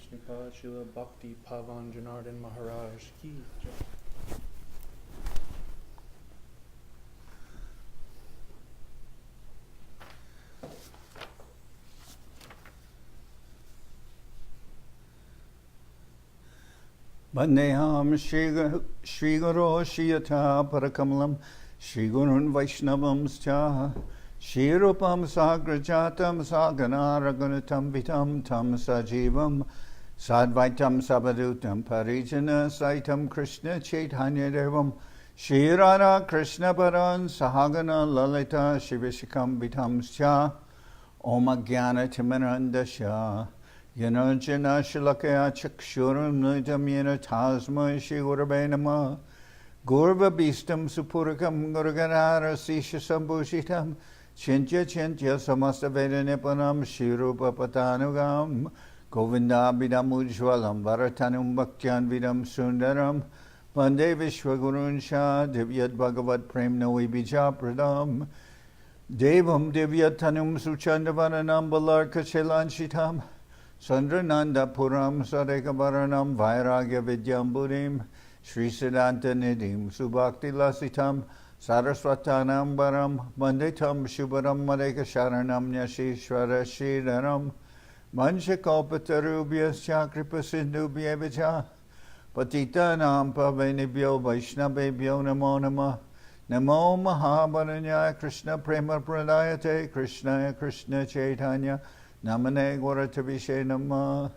Sripad, Srila Bhakti, Pavan, Janardan, Maharaj ki jai. Vandeham Shri Guru Shiyata Parakamalam Shri Gurun Vaishnavam Scha Shri Rupam Sagrajatam Sagana Ragunatam Vitam Tam Sajivam Sadvaitam Sabadutam Parijana Saitam Krishna Chaitanya Devam Shri Radha Krishna Paran Sahagana Lalita Shivishikam Vitam Scha Om Jnana Timarandasya Yanarjana Shilakaya Chakshuram Nidam Yena Tasma Shri Gurave Namah Gurva Bistam Supurikam Gurganara Sisha Sambhushitam Chintya Chintya Samasta Veda Nipanam Shri Rupa Patanugam Govinda Bidam Ujwalam Bharatanum Bhaktyan Vidam Sundaram Vande Vishwagurun Shah Divyat Bhagavat Prem Noi Bija Pradam Devam Divyatanum Suchandavananam Balarka Chelanchitam Sandrananda Puram Sadekavaranam Vairagya Vidyamburim Sri Siddhanta Nidhim Subhakti Lasitam Saraswatanam Baram Manditam Shubharam Madeka Sharanam Nyashishwara Shridaram Manchakalpatarubhyas Chakripa Sindhubhyevacha Patitanam Pavenibhyo Vaishnavebhyo Namo Namah Namo Mahabharanyaya Krishna Prema Pradayate Krishnaya Krishna Chaitanya Namane Gauratavishe Namah.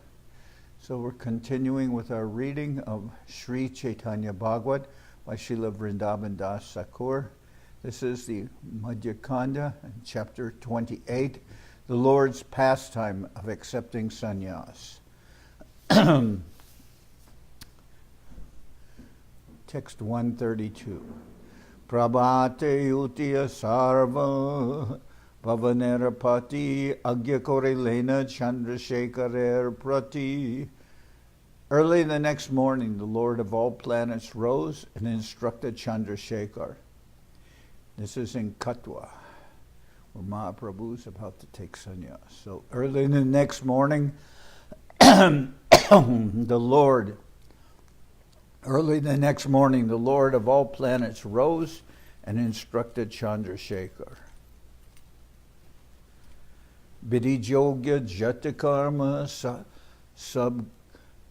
So we're continuing with our reading of Sri Chaitanya Bhagawat by Srila Vrindaban Das Thakur. This is the Madhya-khanda, chapter 28, the Lord's pastime of accepting sannyas. Text 132. Prabhate utiya sarva Pavanera Agyakore Lena Chandrashekarer Prati. Early the next morning, the Lord of all planets rose and instructed Chandrasekhar. This is in Katwa, where Mahaprabhu is about to take sannyas. So early the next morning, the Lord of all planets rose and instructed Chandrasekhar. Vidijogya jatakarma sab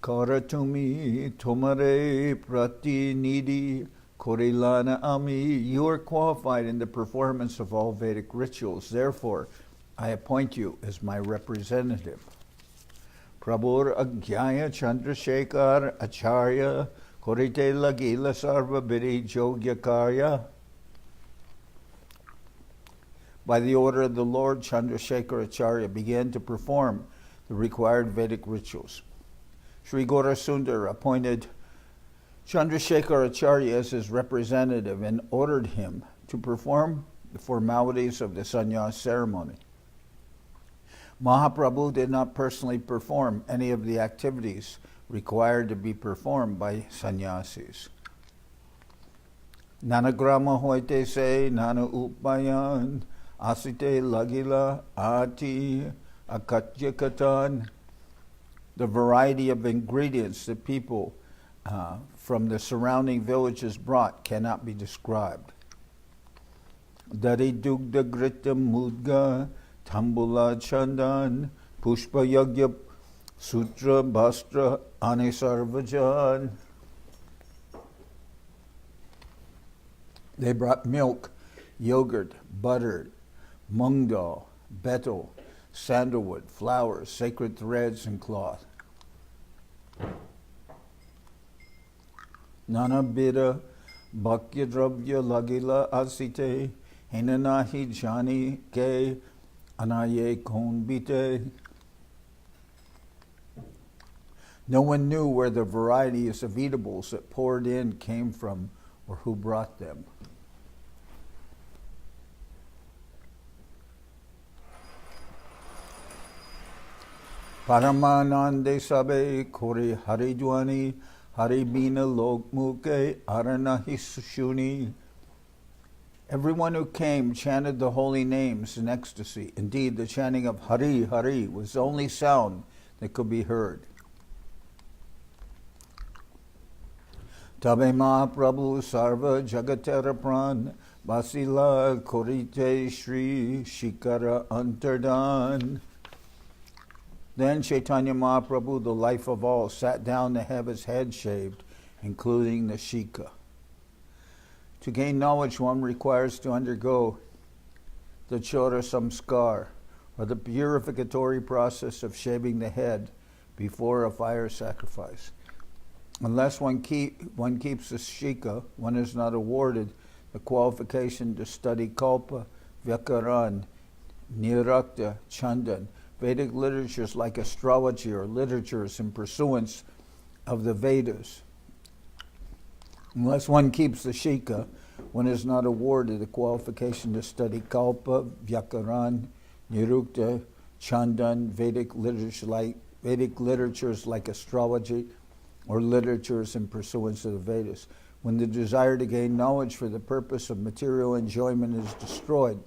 karatumi tomare pratinidhi korilana ami. You are qualified in the performance of all Vedic rituals. Therefore, I appoint you as my representative. Prabhur agyaya Chandrasekhar acharya korite lagila sarva vidijogya karya. By the order of the Lord, Chandrasekhar Acharya began to perform the required Vedic rituals. Sri Gaurasundar appointed Chandrasekhar Acharya as his representative and ordered him to perform the formalities of the sannyas ceremony. Mahaprabhu did not personally perform any of the activities required to be performed by sannyasis. Nanagrama hoite se nana upayan Asite lagila ati akatyakatan. The variety of ingredients that people from the surrounding villages brought cannot be described. Dari dugda gritam mudga tambula chandan pushpa yagya sutra bastra anisarvajan. They brought milk, yogurt, butter, mung dal, betel, sandalwood, flowers, sacred threads, and cloth. Nana bida bhakya dravya lagila asite hinanahi jani ke anaye kon bite. No one knew where the varieties of eatables that poured in came from or who brought them. Paramanande sabe kore haridwani haribina lokmuke aranahi sushuni. Everyone who came chanted the holy names in ecstasy. Indeed, the chanting of Hari Hari was the only sound that could be heard. Tabe Mahaprabhu Sarva Jagatera Pran Basila Korite Shri Shikara Antardan. Then Chaitanya Mahaprabhu, the life of all, sat down to have his head shaved, including the shika. To gain knowledge, one requires to undergo the chora samskar, or the purificatory process of shaving the head before a fire sacrifice. Unless one keeps the shika, one is not awarded the qualification to study kalpa, vyakaran, nirakta, chandan, Vedic literatures like astrology or literatures in pursuance of the Vedas. Unless one keeps the shika, one is not awarded the qualification to study kalpa, vyakaran, nirukta, chandan, Vedic literatures like astrology or literatures in pursuance of the Vedas. When the desire to gain knowledge for the purpose of material enjoyment is destroyed,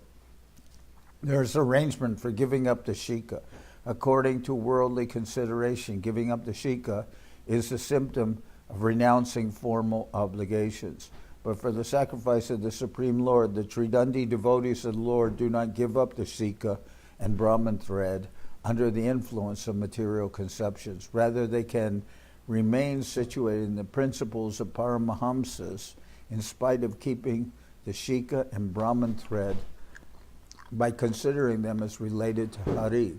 there is arrangement for giving up the shika. According to worldly consideration, giving up the shika is a symptom of renouncing formal obligations. But for the sacrifice of the Supreme Lord, the Tridandi devotees of the Lord do not give up the shika and Brahman thread under the influence of material conceptions. Rather, they can remain situated in the principles of Paramahamsas in spite of keeping the shika and Brahman thread by considering them as related to Hari.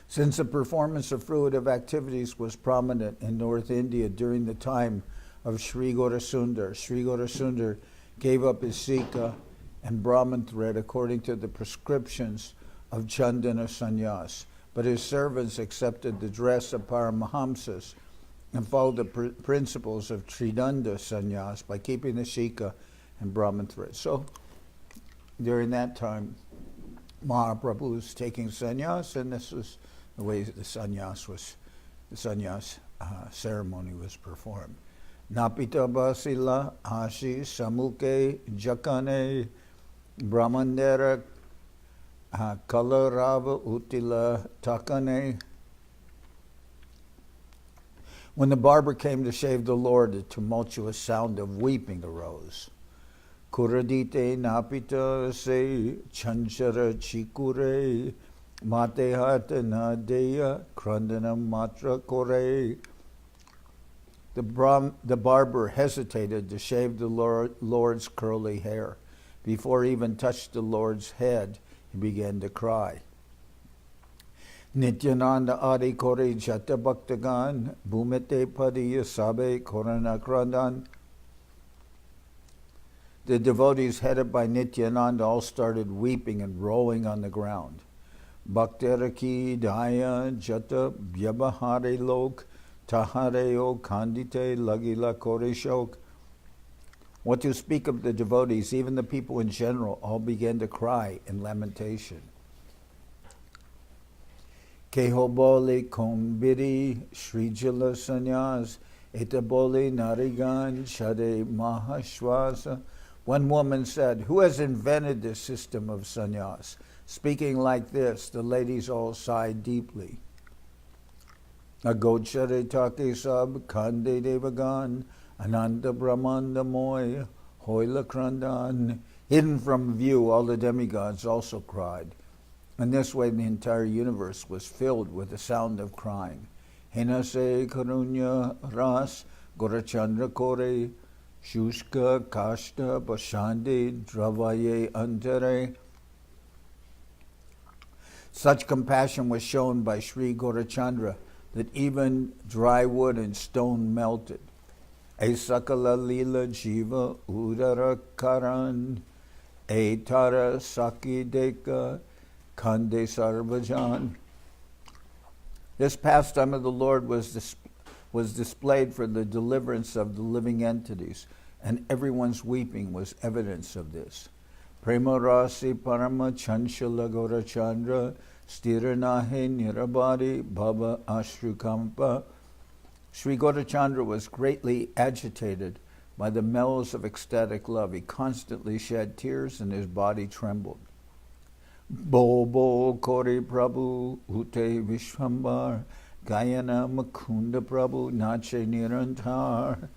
Since the performance of fruitive activities was prominent in North India during the time of Sri Gaurasundar, Sri Gaurasundar gave up his shika and Brahman thread according to the prescriptions of Chandana sannyas, but his servants accepted the dress of Paramahamsas and followed the principles of Tridanda sannyas by keeping the shika and Brahman thread. So, during that time, Mahaprabhu was taking sannyas, and this was the way the sannyas ceremony was performed. Napita basila ashi samuke jakane brahmandera kalarava utila takane. When the barber came to shave the Lord, a tumultuous sound of weeping arose. Kuradite napita se chanchara chikure mate hata nadeya krandanam matra kore. The barber hesitated to shave the Lord's curly hair. Before he even touched the Lord's head, he began to cry. Nityananda adi kore jata bhaktagan bhumete padiya sabe korana krandan. The devotees headed by Nityananda all started weeping and rolling on the ground. Bhakteraki daya jata vyabahare lok tahareo kandite lagila koreshok. What to speak of the devotees, even the people in general, all began to cry in lamentation. Kehobole kombiri srijala sannyas etabole narigan chade mahashwasa. One woman said, "Who has invented this system of sannyas?" Speaking like this, the ladies all sighed deeply. Agochare take sab khande devagan ananda brahmanda moy hoila krandan. Hidden from view, all the demigods also cried. In this way, the entire universe was filled with the sound of crying. Henase karunya ras gorachandra kore Shushka kashta bashande dravaye antare. Such compassion was shown by Sri Gaurachandra that even dry wood and stone melted. E sakala lila jiva udara karan e tara saki deka kande sarvajan. This pastime of the Lord was displayed for the deliverance of the living entities, and everyone's weeping was evidence of this. Prema rasi parama chanchala gaurachandra stiranahe nirabari bhava ashrukampa. Sri Gaurachandra was greatly agitated by the mellows of ecstatic love. He constantly shed tears and his body trembled. Bo bo kori prabhu ute vishwambar Gayana Makunda Prabhu Nache Nirantar.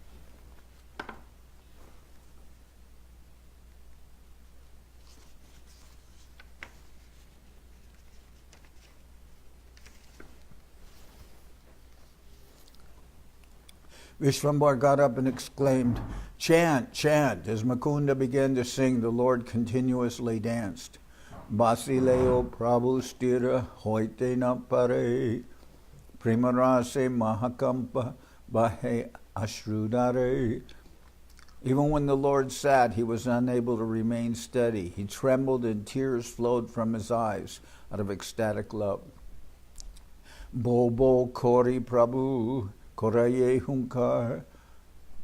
Vishvambar got up and exclaimed, "Chant, chant!" As Mukunda began to sing, the Lord continuously danced. Basileo Prabhu stira hoite na pare, primarase mahakampa bahe ashrudare. Even when the Lord sat, he was unable to remain steady. He trembled and tears flowed from his eyes out of ecstatic love. Bobo Kori Prabhu, Koraye Hunkar,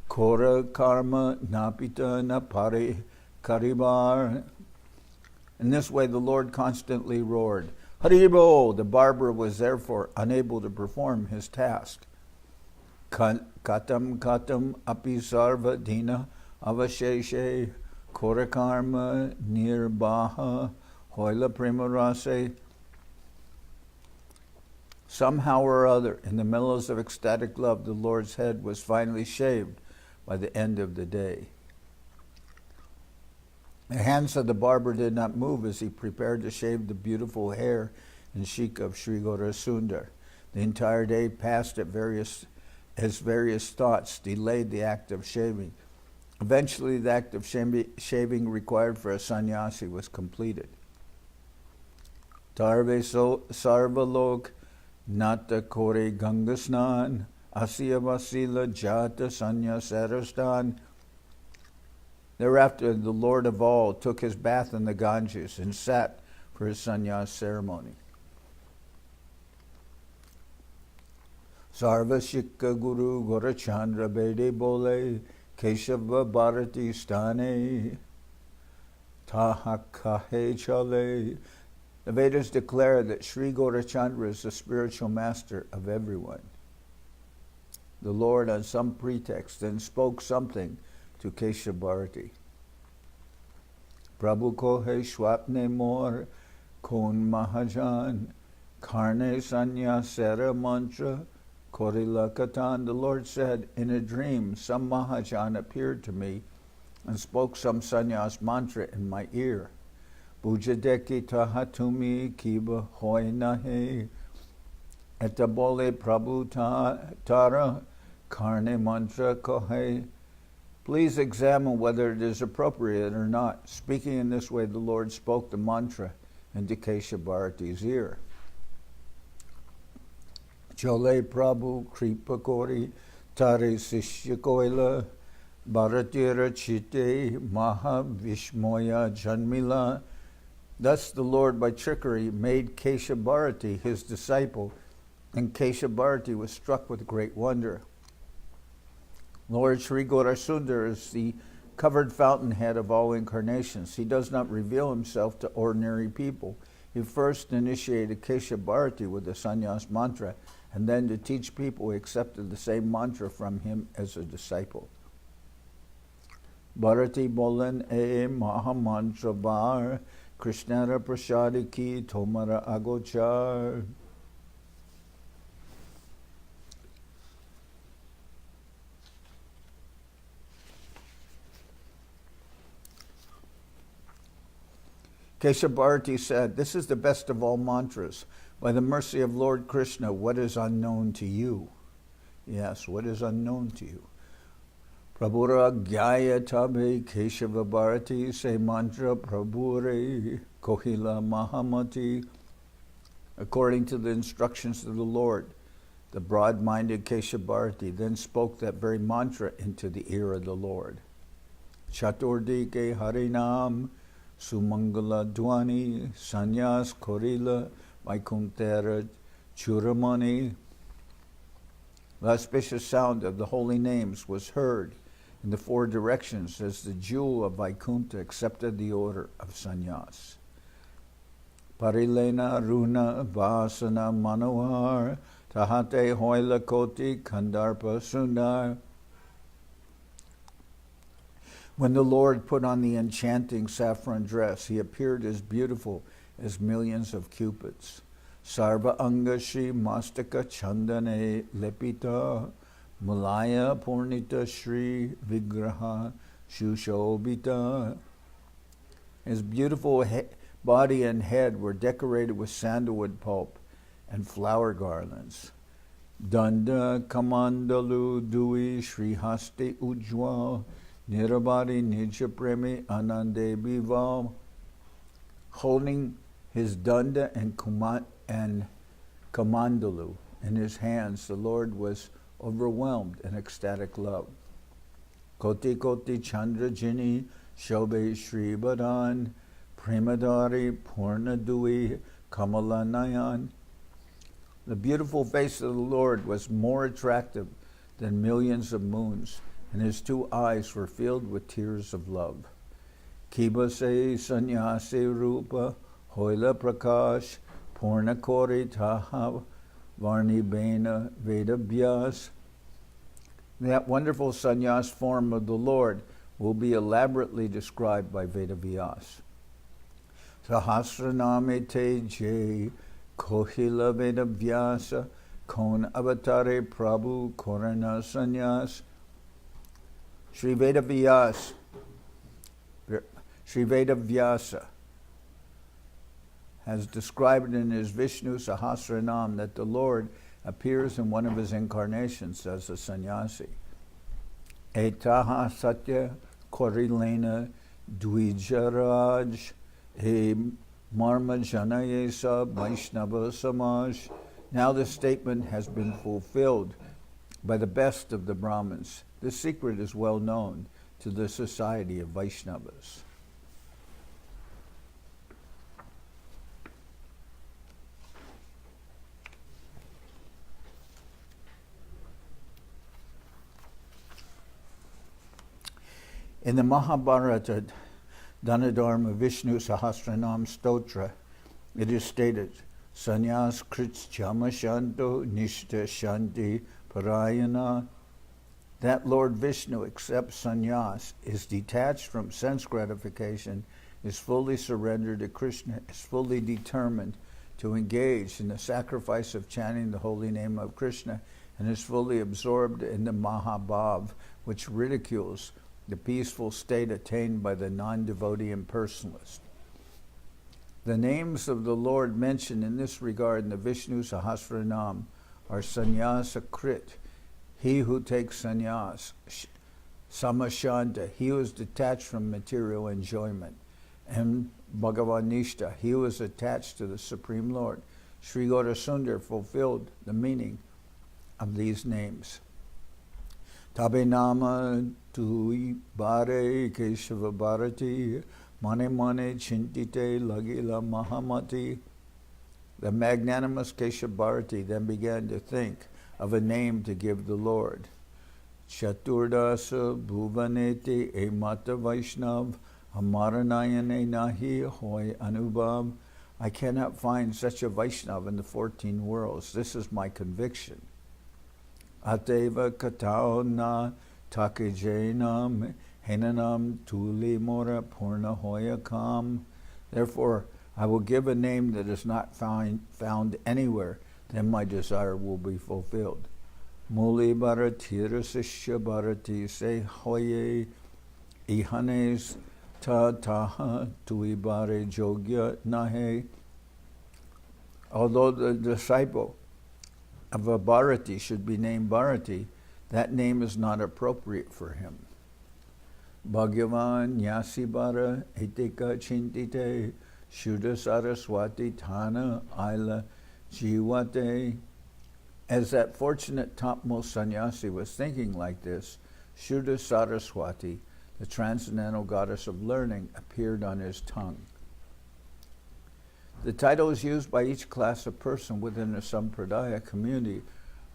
Kora Karma Napita Napare Karibar. In this way, the Lord constantly roared. Haribo! The barber was therefore unable to perform his task. Katam katam api sarva dina avasheshe korakarma nirbaha hoila primarase. Somehow or other, in the mellows of ecstatic love, the Lord's head was finally shaved by the end of the day. The hands of the barber did not move as he prepared to shave the beautiful hair and cheek of Sri Gaurasundar. The entire day passed as various thoughts delayed the act of shaving. Eventually, the act of shaving required for a sannyasi was completed. Tarve sarvalok nata kore gangasnan asya vasila jata sannyas arastan. Thereafter, the Lord of all took his bath in the Ganges and sat for his sannyas ceremony. Sarva Shikha Guru Gorachandra Bede Bole Keshava Bharati Stane Tahakahe Chale. The Vedas declare that Sri Gaurachandra is the spiritual master of everyone. The Lord, on some pretext, then spoke something to Keshav Bharati. Prabhu kohe swapne mor kon mahajan karne sanyasera mantra korila katan. The Lord said, in a dream, some mahajan appeared to me and spoke some sannyas mantra in my ear. Bujadeki tahatumi kiba hoy nahe etabole prabhu tara karne mantra kohe. Please examine whether it is appropriate or not. Speaking in this way, the Lord spoke the mantra into Keshav Bharati's ear. Chole Prabhu Kripa Kori Tare Sishya Koila Bharatira Chite Maha Vishmoya Janmila. Thus the Lord by trickery made Keshav Bharati his disciple, and Keshav Bharati was struck with great wonder. Lord Sri Gaurasundar is the covered fountainhead of all incarnations. He does not reveal himself to ordinary people. He first initiated Keshav Bharati with the sannyas mantra, and then to teach people he accepted the same mantra from him as a disciple. Bharati bolan e maha mantra bar, Krishnara prasadi ki tomara agochar. Keshav Bharati said, "This is the best of all mantras. By the mercy of Lord Krishna, what is unknown to you?" Yes, what is unknown to you? Prabhura Gyaya Tabe Keshava Bharati Se Mantra Prabhure Kohila Mahamati. According to the instructions of the Lord, the broad-minded Keshav Bharati then spoke that very mantra into the ear of the Lord. Chaturdike Harinam Sumangala Dwani Sanyas Korila Vaikuntera Churamani. The auspicious sound of the holy names was heard in the four directions as the jewel of Vaikuntha accepted the order of sannyas. Parilena Runa Vasana Manohar Tahate Hoila Koti Kandarpa Sundar. When the Lord put on the enchanting saffron dress, he appeared as beautiful as millions of cupids. Sarva Angashi Mastaka Chandane Lepita Mulaya Purnita Shri Vigraha Shushobita. His beautiful body and head were decorated with sandalwood pulp and flower garlands. Danda Kamandalu Dui Shri Haste Ujwa Nirabari Nija Premi Anande Biva. Holding his danda and kamandalu in his hands, the Lord was overwhelmed in ecstatic love. Koti Koti Chandra Jini Shobe Sripadan Premadari Purnadui Kamalanayan. The beautiful face of the Lord was more attractive than millions of moons, and his two eyes were filled with tears of love. Kibase sannyasi rupa hoila prakash purna kori taha varni bena vedabhyas. That wonderful sannyas form of the Lord will be elaborately described by Vedavyas. Sahasraname te jay kohila Vedavyasa kon avatare prabhu korana sannyas. Sri Vedavyasa has described in his Vishnu Sahasranam that the Lord appears in one of his incarnations as a sannyasi. Etaha satya korilena dvijaraj e marma janayesa vaishnava samaj. Now this statement has been fulfilled by the best of the Brahmins. This secret is well known to the society of Vaishnavas. In the Mahabharata Dhanadharma Vishnu Sahasranam Stotra, it is stated, Sannyas krits chamashanto nishta shanti parayana. That Lord Vishnu accepts sannyas, is detached from sense gratification, is fully surrendered to Krishna, is fully determined to engage in the sacrifice of chanting the holy name of Krishna, and is fully absorbed in the Mahabhav, which ridicules the peaceful state attained by the non-devotee impersonalist. The names of the Lord mentioned in this regard in the Vishnu Sahasranam are Sannyasa Krit, he who takes sannyas, Samashanta, he who is detached from material enjoyment, and Bhagavanishta, he who is attached to the Supreme Lord. Sri Gaurasundar fulfilled the meaning of these names. Tabe nama tu bare Keshava Bharati mane mane chintite lagila mahamati. The magnanimous Keshava Bharati then began to think of a name to give the Lord. Chaturdasa bhuvaneti e mata Vaishnav amaranayane nahi hoy anubhav. I cannot find such a Vaishnav in the 14 worlds. This is my conviction. Ateva katao na takijainam henanam tuli mora purna hoya kam. Therefore, I will give a name that is not found anywhere, then my desire will be fulfilled. Muli bharatira sishya bharati se hoye ihanes ta taha tui bare jogya nahe. Although the disciple of a Bharati should be named Bharati, that name is not appropriate for him. Bhagavan Nyasibara Etika Chintite Shuddha Saraswati Thana Aila Jiwate. As that fortunate topmost sannyasi was thinking like this, Shuddha Saraswati, the transcendental goddess of learning, appeared on his tongue. The titles used by each class of person within a sampradaya community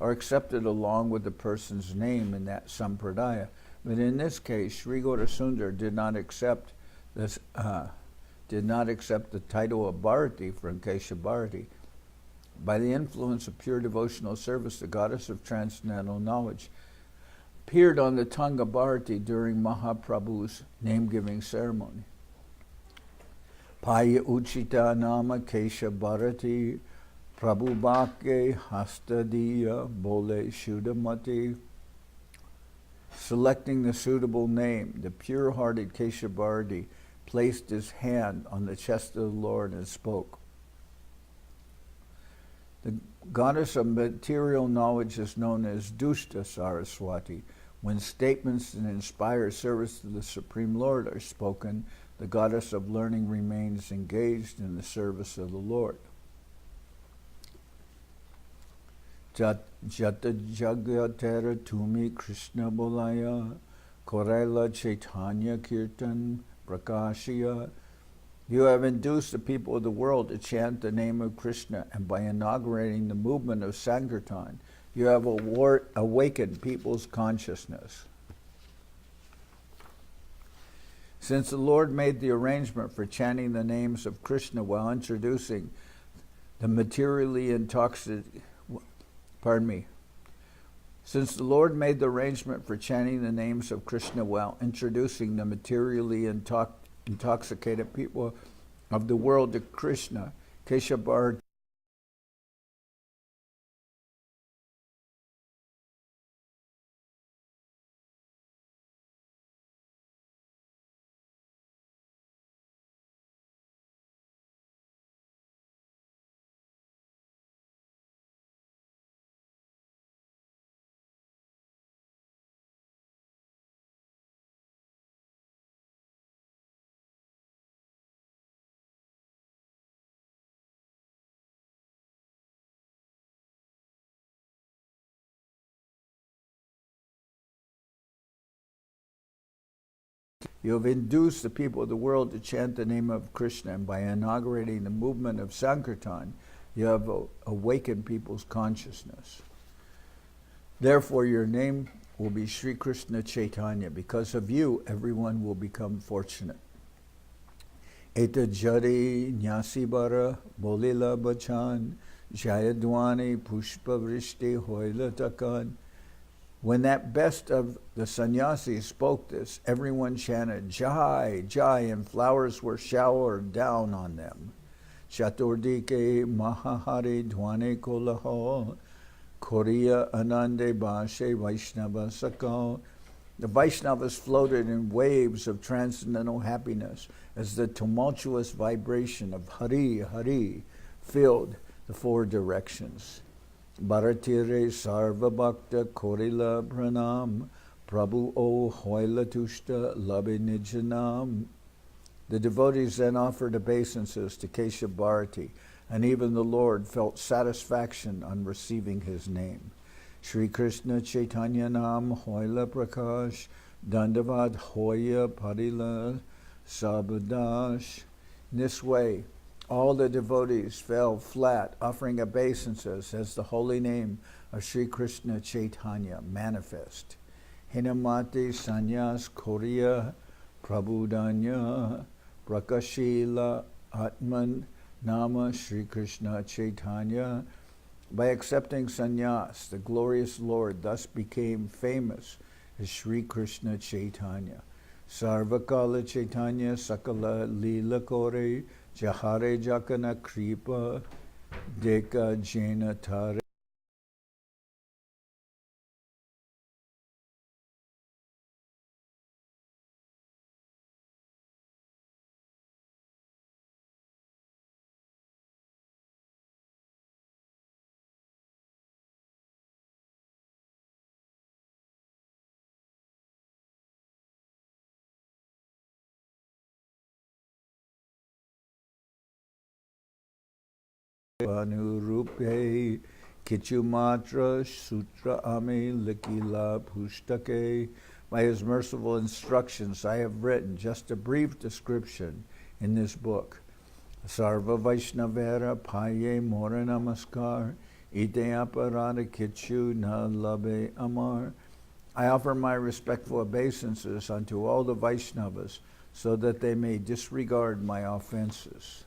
are accepted along with the person's name in that sampradaya. But in this case, Sri Gaurasundar did not accept the title of Bharati from Kesha Bharati. By the influence of pure devotional service, the goddess of transcendental knowledge appeared on the tongue of Bharati during Mahaprabhu's name-giving ceremony. Paya Uchita Nama Kesha Bharati Prabhu Bhake Hastadiya Bole Shudamati. Selecting the suitable name, the pure-hearted Kesha Bharati placed his hand on the chest of the Lord and spoke. The goddess of material knowledge is known as Dushta Saraswati. When statements that inspire service to the Supreme Lord are spoken, the goddess of learning remains engaged in the service of the Lord. Jata Jagatera Tumi Krishna Bolaya Korela Chaitanya Kirtan Prakashya. You have induced the people of the world to chant the name of Krishna, and by inaugurating the movement of Sankirtan, you have awakened people's consciousness. Since the Lord made the arrangement for chanting the names of Krishna while introducing the materially intoxicated, Since the Lord made the arrangement for chanting the names of Krishna while introducing the materially intoxicated people of the world to Krishna, Keshavar You have induced the people of the world to chant the name of Krishna, and by inaugurating the movement of Sankirtan, you have awakened people's consciousness. Therefore, your name will be Sri Krishna Chaitanya. Because of you, everyone will become fortunate. Eta jari nyasibara bolila bachan jayadwani pushpa vrishti hoila takan. When that best of the sannyasis spoke this, everyone chanted Jai, Jai, and flowers were showered down on them. Chaturdike Mahahari Dwane Kolaho Korea Anande Bashe Vaishnava Sakal. The Vaishnavas floated in waves of transcendental happiness as the tumultuous vibration of Hari, Hari filled the four directions. Bharatire Sarva Bhakta Korila Pranam Prabhu O Hoila Tushta Labe Nijanam. The devotees then offered obeisances to Kesha Bharati, and even the Lord felt satisfaction on receiving his name. Sri Krishna Chaitanya Nam Hoila Prakash Dandavad Hoya Padila Sabadash. In this way, all the devotees fell flat, offering obeisances as the holy name of Sri Krishna Chaitanya manifest. Hinamati sannyas Korea Prabhudanya Prakashila Atman Nama Sri Krishna Chaitanya. By accepting sannyas, the glorious Lord thus became famous as Sri Krishna Chaitanya. Sarvakala Chaitanya Sakala Lila Kore Jahare Jakana Kripa Deka Jena Tare. Anurupe Kichumatra Sutra Ame Likila Pustake. By his merciful instructions, I have written just a brief description in this book. Sarva Vaishnavera Paye Mora Namaskar Ite Aparada Kichu Na Labe Amar. I offer my respectful obeisances unto all the Vaishnavas so that they may disregard my offenses.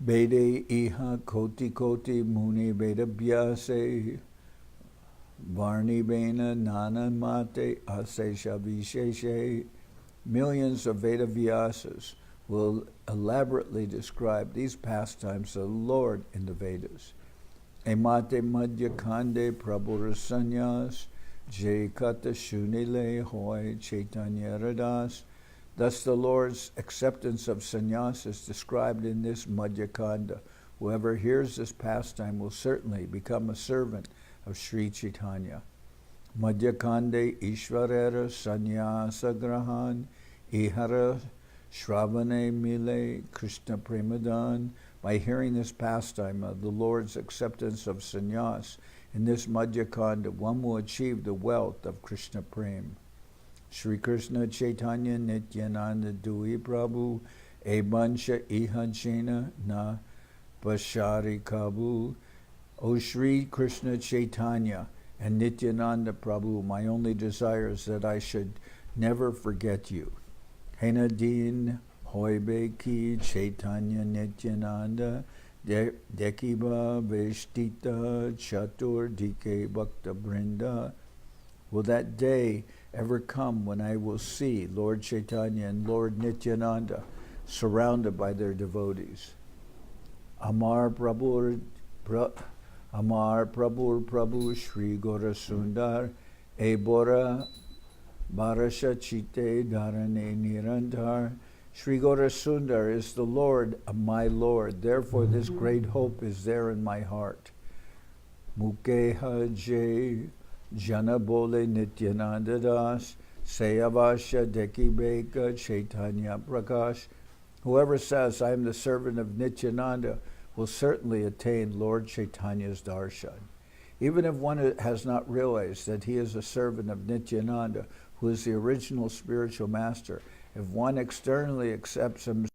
Bede iha koti koti muni beda byase varni bena nana mate ase shabisheshe. Millions of Veda Vyasas will elaborately describe these pastimes of the Lord in the Vedas. Emate Madhya-khanda prabhura sannyas jay kata shunile hoy Chaitanya radas. Thus the Lord's acceptance of sannyas is described in this Madhya-khanda, Whoever hears this pastime will certainly become a servant of Sri Chaitanya. Madhya-khanda Ishvarera sannyasa grahan ihara shravane mile Krishna premadan. By hearing this pastime of the Lord's acceptance of sannyas in this Madhya-khanda, one will achieve the wealth of Krishna prem. Shri Krishna Chaitanya Nityananda Dui Prabhu Ebansha Ihajena Na Bashari Kabu. O Shri Krishna Chaitanya and Nityananda Prabhu, my only desire is that I should never forget you. Hena din hoibe ki Chaitanya Nityananda Dekiba Veshtita Chatur Dike Bhakta Brinda. Will that day ever come when I will see Lord Chaitanya and Lord Nityananda surrounded by their devotees? Amar Prabhu Prabhu Shri Gora Sundar Ebora Barasha Chite Dharane Nirandhar. Shri Gora Sundar is the Lord of my Lord, therefore this great hope is there in my heart. Mukeha Jay Jana Bole Nityananda Das Seyavasha Dekibeka Chaitanya Prakash. Whoever says, I am the servant of Nityananda, will certainly attain Lord Chaitanya's darshan. Even if one has not realized that he is a servant of Nityananda, who is the original spiritual master, if one externally accepts him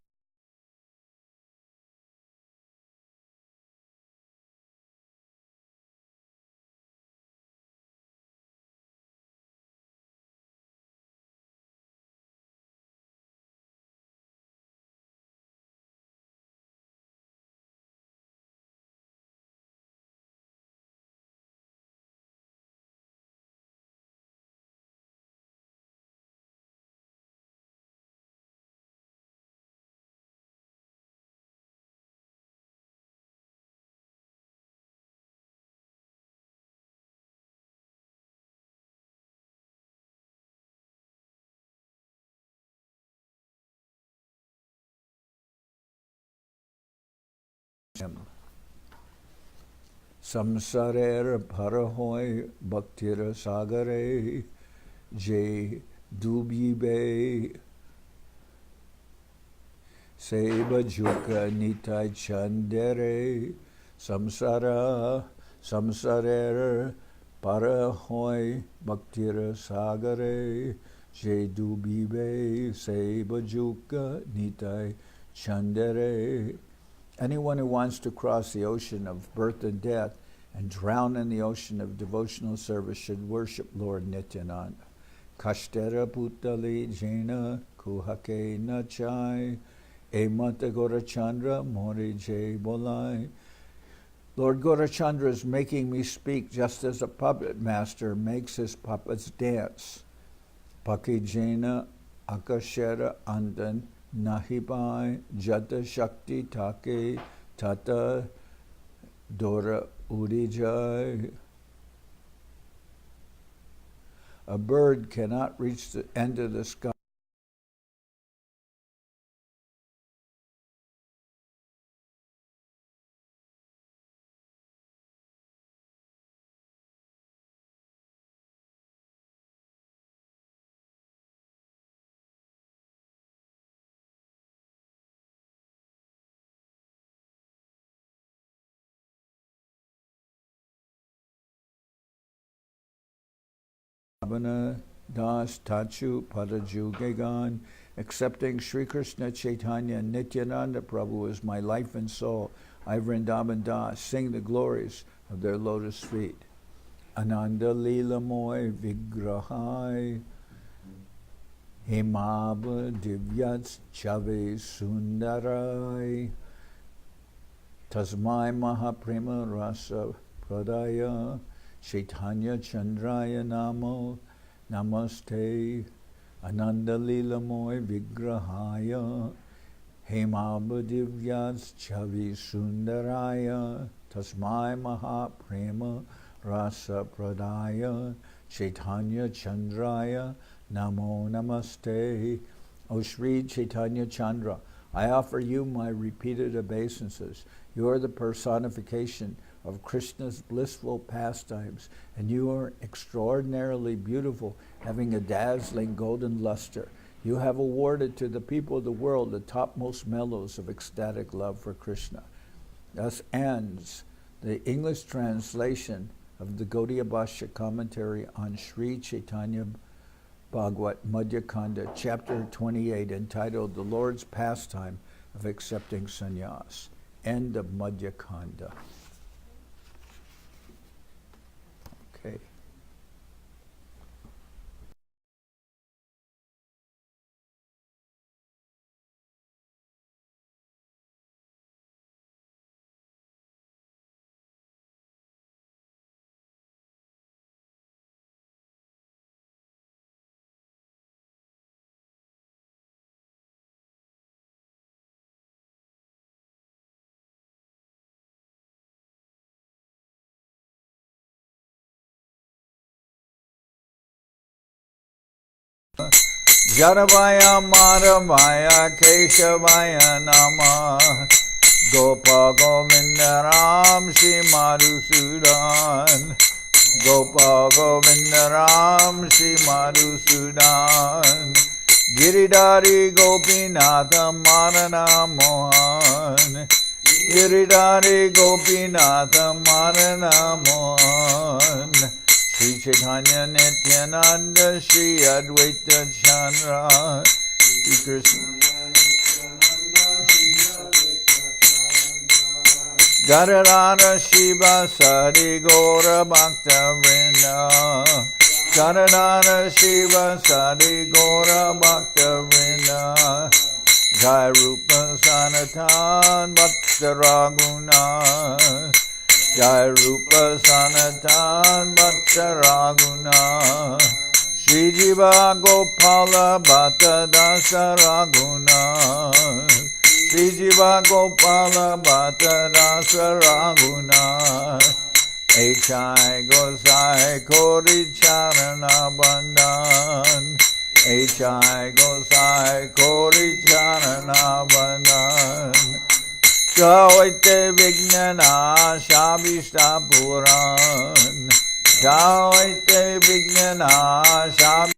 Samsarer Parahoy Bhaktira Sagare Jay Dubyibe Seva Juka Nitai Chandere Samsarer Parahoy Bhaktira Sagare Jay Dubyibe Seva Juka Nitai Chandere. Anyone who wants to cross the ocean of birth and death and drown in the ocean of devotional service should worship Lord Nityananda. Kashtera Putali Jena Kuhake Nachai Emata Gorachandra Mori Jai Bolai. Lord Gorachandra is making me speak just as a puppet master makes his puppets dance. Paki Jena Akashera Andan Nahibai Jata Shakti Take Tata Dora Udijai. A bird cannot reach the end of the sky. Das Tachu Padajugegan, accepting Sri Krishna Chaitanya and Nityananda Prabhu as my life and soul, I Vrindaban Das sing the glories of their lotus feet. Ananda Lila Moy Vigrahai Himaba Divyats Chave Sundarai Tasmai Mahaprema Rasa Pradaya Chaitanya Chandraya Namo Namaste Ananda Lila Moy Vigrahaya Hemaba Divyas Chavi Sundaraya Tasmai Mahaprema Rasa Pradaya Chaitanya Chandraya Namo Namaste. O Sri Chaitanya Chandra, I offer you my repeated obeisances. You are the personification of Krishna's blissful pastimes, and you are extraordinarily beautiful, having a dazzling golden luster. You have awarded to the people of the world the topmost mellows of ecstatic love for Krishna. Thus ends the English translation of the Gaudiya Bhashya commentary on Sri Chaitanya Bhagavat, Madhya-khanda, chapter 28, entitled The Lord's Pastime of Accepting Sannyas. End of Madhya-khanda. Okay. Jadavaya Madhavaya Keshavaya Namah Gopa Govinda Ram Shri Madhusudan Gopa Govinda Ram Shri Madhusudan Giridhari Gopinatha Marana Mohan Giridhari Gopinatha Marana Mohan Shri Chaitanya Nityananda Shri Advaita Chandra Shri Krishna Gadadhara Shiva Sari Gaura Bhakta Vrinda Gadadhara Shiva Sari Gaura Bhakta Vrinda Jai Rupa Sanatan Bhakta Raguna Jai Rupa Sanatan Bhatta Raguna Shri Jiva Gopala Bhatta Dasa Raguna Shri Jiva Gopala Bhatta Dasa Raguna H.I. Gosai Kori Charana Bandhan H.I. Gosai Kori Charana Bandhan Jaite Vignana Shabishta Puran Jaite Vignana Shabishta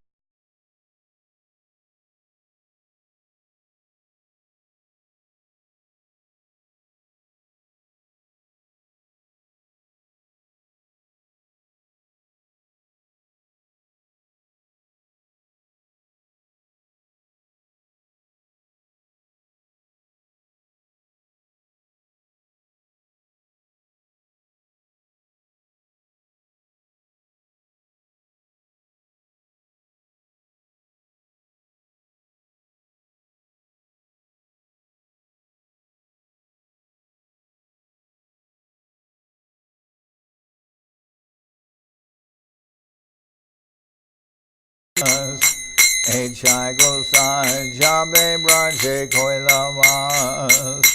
H.I. Gosai Jabe Braje Koilamas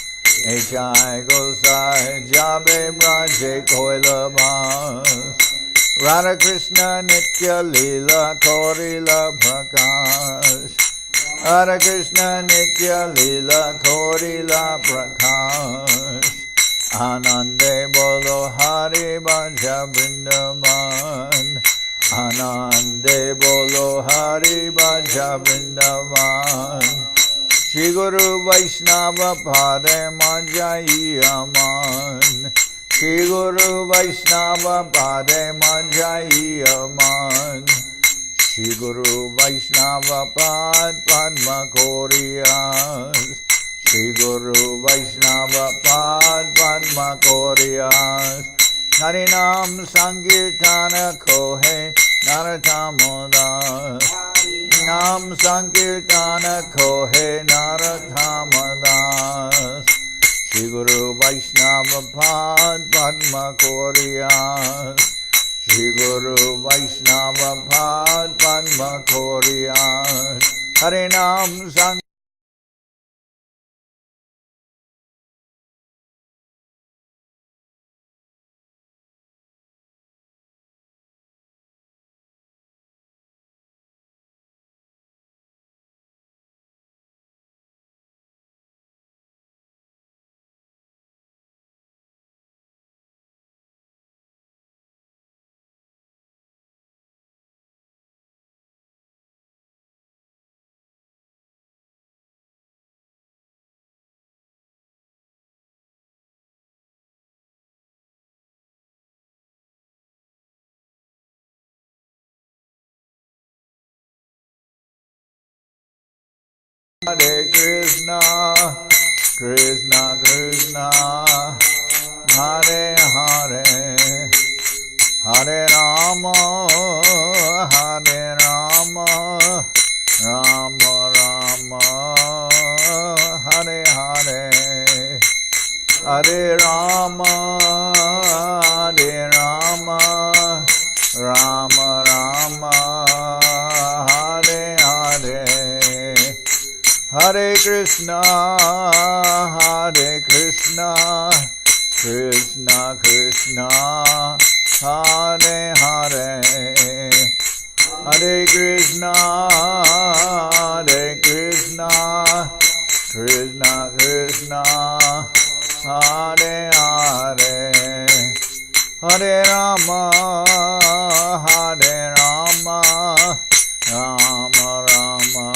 H.I. Gosai Jabe Braje Koilamas Radha Krishna Nitya Leela Korila Prakash Radha Krishna Nitya Leela Korila Prakash Anande Bolo Hari Bhaja Vrindaban Anande Bolo Hari Bhaja Vrindaban Shri Guru Vaishnava Pade Manjai Aman Shri Guru Vaishnava Pade Manjai Aman Shri Guru Vaishnava Pad Padma Koriyas Shri Guru Vaishnava Pad Padma Koriyas Harinam Sankirtana Kohe Narathamodas Nam Sankirtana Kohe Narathamodas Shri Guru Vaishnava Pad Padma Koriyas Shri Guru Vaishnava Pad Padma Koriyas Harinam Sankirtana Hare Krishna, Krishna Krishna, Hare Hare, Hare Rama, Hare Rama, Rama Rama, Hare Hare, Hare Rama, Hare Rama, Rama Rama, Hare Hare, Hare Krishna, Hare Krishna, Krishna Krishna, Hare Hare, Hare Krishna, Hare Krishna, Krishna Krishna, Hare Hare, Hare Rama, Hare Rama, Rama Rama,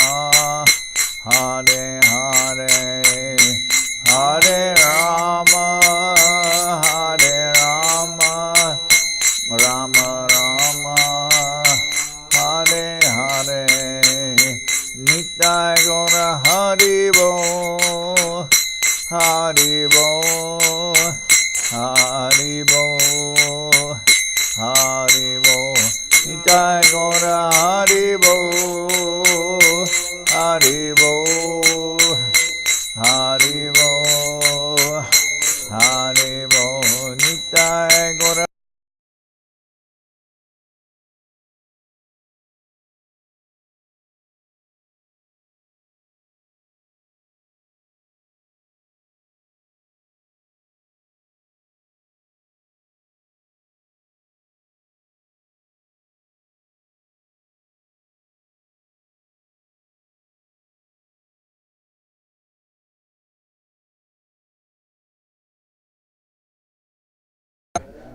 Hare Hare, Hare Rama, Hare Rama, Rama Rama, Hare Hare, Nitai Gaura Haribo, Haribo, Haribo, Haribo, Nitai Gaura Haribo, Haribo, Haribo, Haribo, Nitai Gaura.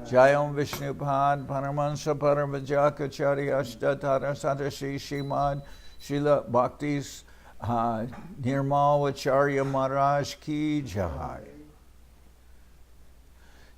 Jayam Vishnupad Paramahansa Paramajakacharya Ashtatara Sadashi Shrimad Srila Bhakti's Nirmal Acharya Maharaj Ki Jai.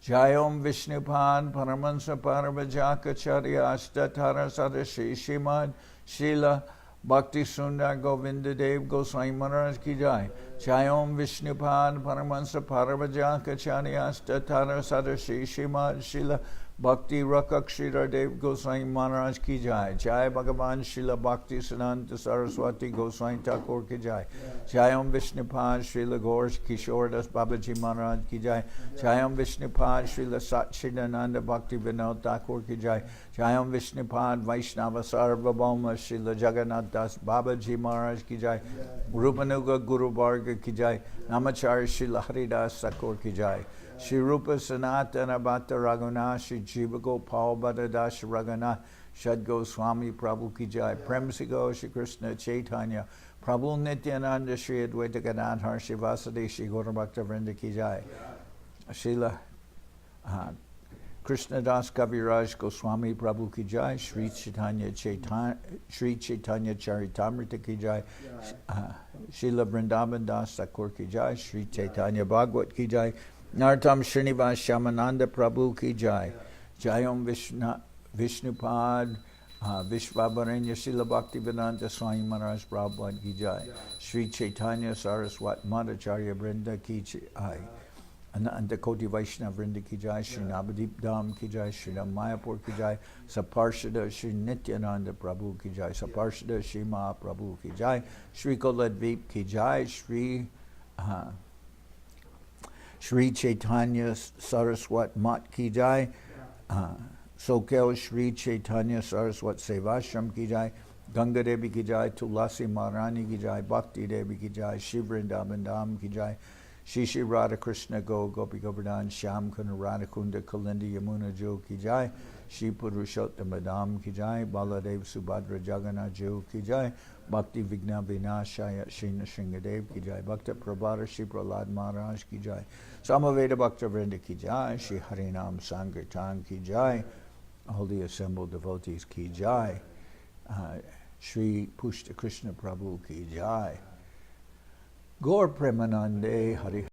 Jayam Vishnupad Paramahansa Paramajakacharya Ashtatara Sadashi Shrimad Srila Bhakti Sundar Govinda Dev Goswami Maharaj Ki Jai. Jayam Vishnupad Paramahansa Paramajakacharya Ashtatara Sadashi Shrimad Srila Bhakti Rakakshira Dev Goswami Maharaj Ki Jai. Jai Bhagavan Srila Bhakti Siddhanta Saraswati Goswami Thakur Ki Jai. Jayam Vishnupad Srila Gaur Kishore Das Babaji Maharaj Ki Jai. Jayam Vishnupad Srila Satchidananda Bhakti Vinod Thakur Ki Jai. Jayam Vishnupad Vaishnava Sarvabhauma Srila Jagannath Das Babaji Maharaj Ki Jai. Rupanuga Guru Varga Ki Jai. Namacharya Srila Haridas Thakur Ki Jai. Shri Rupa Sanatana Bhatta Raghunath, Shri Jiva Gopal Bhattadash Raghunath, Shad Goswami Prabhu Ki Jai, Premsigo Shri Krishna Chaitanya, Prabhu Nityananda Shri Advaita Gadadhar Shri Vasudeva Shri Gaura Bhakta Vrinda Ki Jai, Srila Krishna Das Kaviraj Goswami Prabhu Ki Jai, Shri Chaitanya Charitamrita Ki Jai, Srila Vrindaban Das Thakur Ki Jai, Shri Chaitanya Bhagavat Ki Jai, Nartam Srinivas Shamananda Prabhu Ki Jai. Jayam Vishnupad Vishvabaranya Srila Bhaktivedanta Swami Maharaj Prabhupada Ki Jai. Sri Chaitanya Saraswat Madhacharya Vrinda Ki Jai. Ananda Koti Vaishnava Vrinda Ki Jai. Sri Navadip Dham Ki Jai. Sri Mayapur Ki Jai. Saparshada Sri Nityananda Prabhu Ki Jai. Saparshada Sri Mahaprabhu Ki Jai. Sri Koladvip Ki Jai. Sri Chaitanya Saraswat Mat Ki Jai, Soquel Sri Chaitanya Saraswat Seva Ashram Ki Jai, Ganga Devi Ki Jai, Tulasi Maharani Ki Jai, Bhakti Devi Ki Jai, Shri Vrindaban Dham Ki Jai, Shri Shri Radha Krishna Gopi Govardhan Shyam Kunda Radha Kunda Kalindi Yamuna Jo Ki Jai, Shri Purushottam Dham Ki Jai, Baladev Subhadra Jagannath Jo Ki Jai, Bhakti Vigna Vinashaya Shri Nrsingadev Ki Jai, Bhakta Prabhara Shri Prahlad Maharaj Ki Jai, Samaveda Bhakta Vrinda Ki Jai, Shri Harinam Sankirtan Ki Jai, all the assembled devotees Ki Jai, Shri Pushta Krishna Prabhu Ki Jai, Gaur Premanande Hari